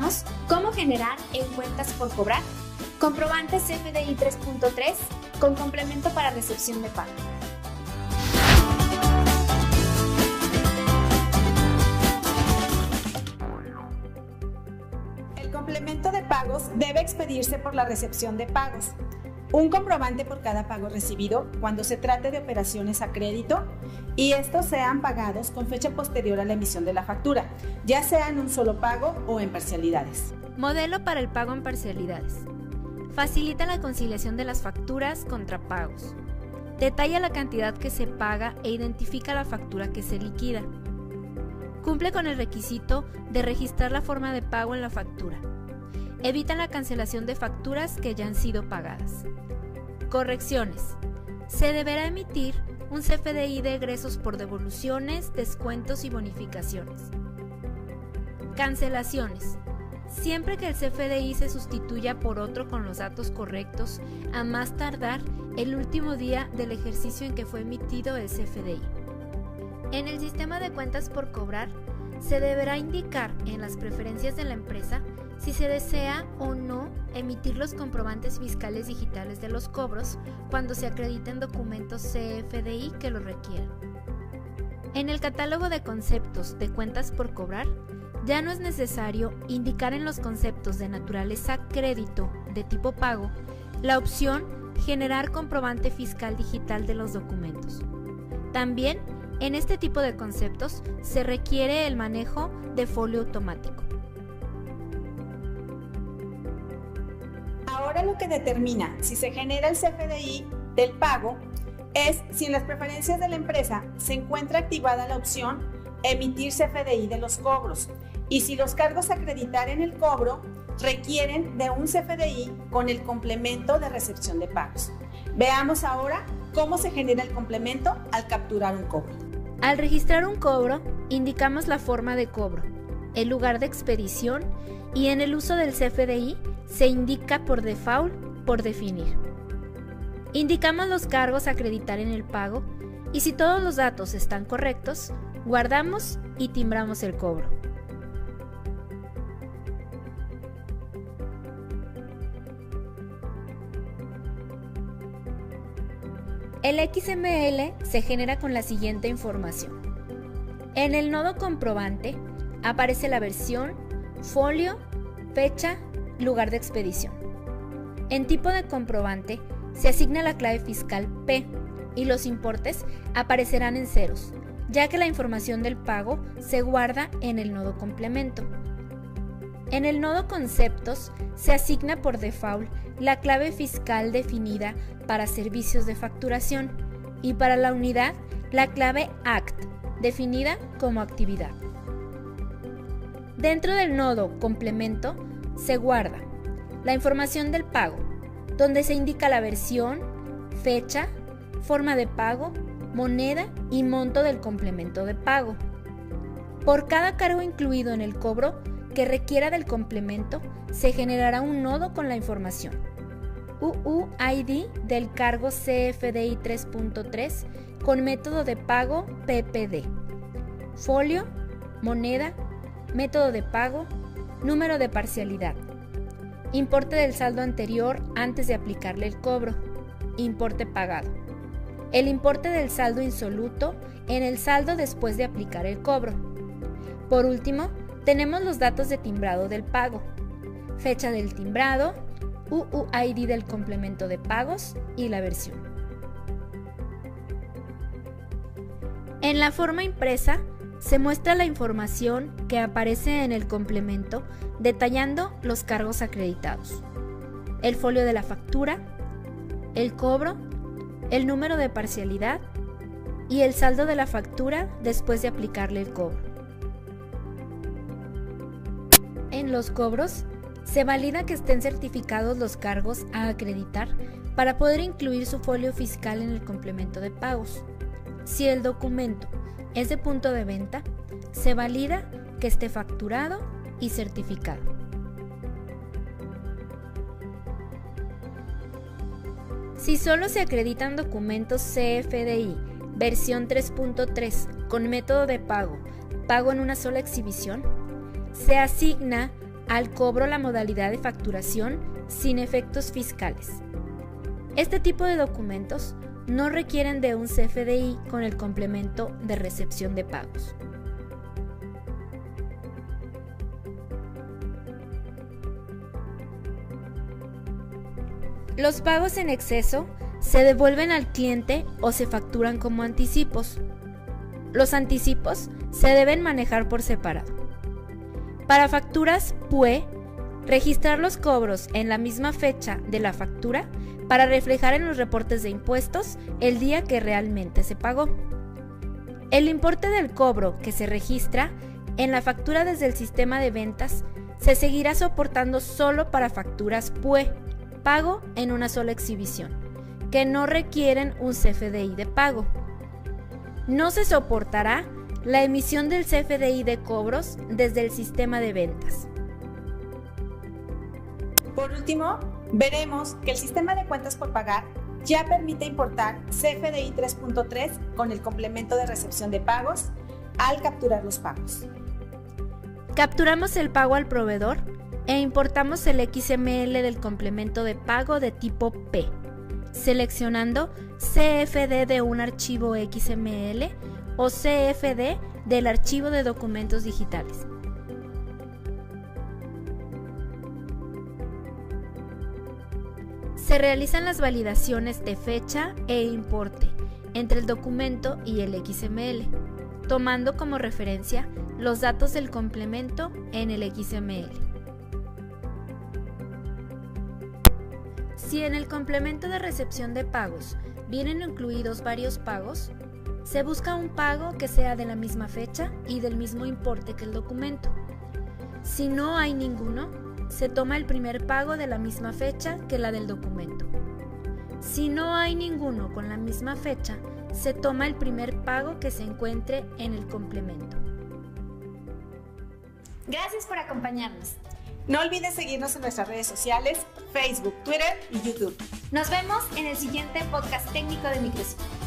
presentamos cómo generar en cuentas por cobrar comprobantes CFDI 3.3 con complemento para recepción de pago. El complemento de pagos debe expedirse por la recepción de pagos. Un comprobante por cada pago recibido cuando se trate de operaciones a crédito y estos sean pagados con fecha posterior a la emisión de la factura, ya sea en un solo pago o en parcialidades. Modelo para el pago en parcialidades. Facilita la conciliación de las facturas contra pagos. Detalla la cantidad que se paga e identifica la factura que se liquida. Cumple con el requisito de registrar la forma de pago en la factura. Evita la cancelación de facturas que ya han sido pagadas. Correcciones. Se deberá emitir un CFDI de egresos por devoluciones, descuentos y bonificaciones. Cancelaciones. Siempre que el CFDI se sustituya por otro con los datos correctos, a más tardar el último día del ejercicio en que fue emitido el CFDI. En el sistema de cuentas por cobrar, se deberá indicar en las preferencias de la empresa si se desea o no emitir los comprobantes fiscales digitales de los cobros cuando se acrediten documentos CFDI que lo requieran. En el catálogo de conceptos de cuentas por cobrar, ya no es necesario indicar en los conceptos de naturaleza crédito de tipo pago la opción generar comprobante fiscal digital de los documentos. También en este tipo de conceptos se requiere el manejo de folio automático. Ahora lo que determina si se genera el CFDI del pago es si en las preferencias de la empresa se encuentra activada la opción emitir CFDI de los cobros y si los cargos a acreditar en el cobro requieren de un CFDI con el complemento de recepción de pagos. Veamos ahora cómo se genera el complemento al capturar un cobro. Al registrar un cobro, indicamos la forma de cobro, el lugar de expedición y en el uso del CFDI se indica por default por definir. Indicamos los cargos a acreditar en el pago y si todos los datos están correctos, guardamos y timbramos el cobro. El XML se genera con la siguiente información. En el nodo comprobante aparece la versión, folio, fecha, lugar de expedición. En tipo de comprobante se asigna la clave fiscal P y los importes aparecerán en ceros, ya que la información del pago se guarda en el nodo complemento. En el nodo conceptos se asigna por default la clave fiscal definida para servicios de facturación y para la unidad la clave ACT, definida como actividad. Dentro del nodo complemento se guarda la información del pago, donde se indica la versión, fecha, forma de pago, moneda y monto del complemento de pago. Por cada cargo incluido en el cobro que requiera del complemento, se generará un nodo con la información. UUID del cargo CFDI 3.3 con método de pago PPD. Folio, moneda, método de pago, número de parcialidad. Importe del saldo anterior antes de aplicarle el cobro. Importe pagado. El importe del saldo insoluto en el saldo después de aplicar el cobro. Por último, tenemos los datos de timbrado del pago. Fecha del timbrado, UUID del complemento de pagos y la versión. En la forma impresa se muestra la información que aparece en el complemento detallando los cargos acreditados, el folio de la factura, el cobro, el número de parcialidad y el saldo de la factura después de aplicarle el cobro. En los cobros, se valida que estén certificados los cargos a acreditar para poder incluir su folio fiscal en el complemento de pagos. Si el documento es de punto de venta, se valida que esté facturado y certificado. Si solo se acreditan documentos CFDI versión 3.3 con método de pago, pago en una sola exhibición, se asigna al cobro la modalidad de facturación sin efectos fiscales. Este tipo de documentos no requieren de un CFDI con el complemento de recepción de pagos. Los pagos en exceso se devuelven al cliente o se facturan como anticipos. Los anticipos se deben manejar por separado. Para facturas PUE, registrar los cobros en la misma fecha de la factura para reflejar en los reportes de impuestos el día que realmente se pagó. El importe del cobro que se registra en la factura desde el sistema de ventas se seguirá soportando solo para facturas PUE, pago en una sola exhibición, que no requieren un CFDI de pago. No se soportará la emisión del CFDI de cobros desde el sistema de ventas. Por último, veremos que el sistema de cuentas por pagar ya permite importar CFDI 3.3 con el complemento de recepción de pagos al capturar los pagos. Capturamos el pago al proveedor e importamos el XML del complemento de pago de tipo P, seleccionando CFD de un archivo XML o CFD del archivo de documentos digitales. Se realizan las validaciones de fecha e importe entre el documento y el XML, tomando como referencia los datos del complemento en el XML. Si en el complemento de recepción de pagos vienen incluidos varios pagos, se busca un pago que sea de la misma fecha y del mismo importe que el documento. Si no hay ninguno, se toma el primer pago de la misma fecha que la del documento. Si no hay ninguno con la misma fecha, se toma el primer pago que se encuentre en el complemento. Gracias por acompañarnos. No olvides seguirnos en nuestras redes sociales, Facebook, Twitter y YouTube. Nos vemos en el siguiente podcast técnico de Microsoft.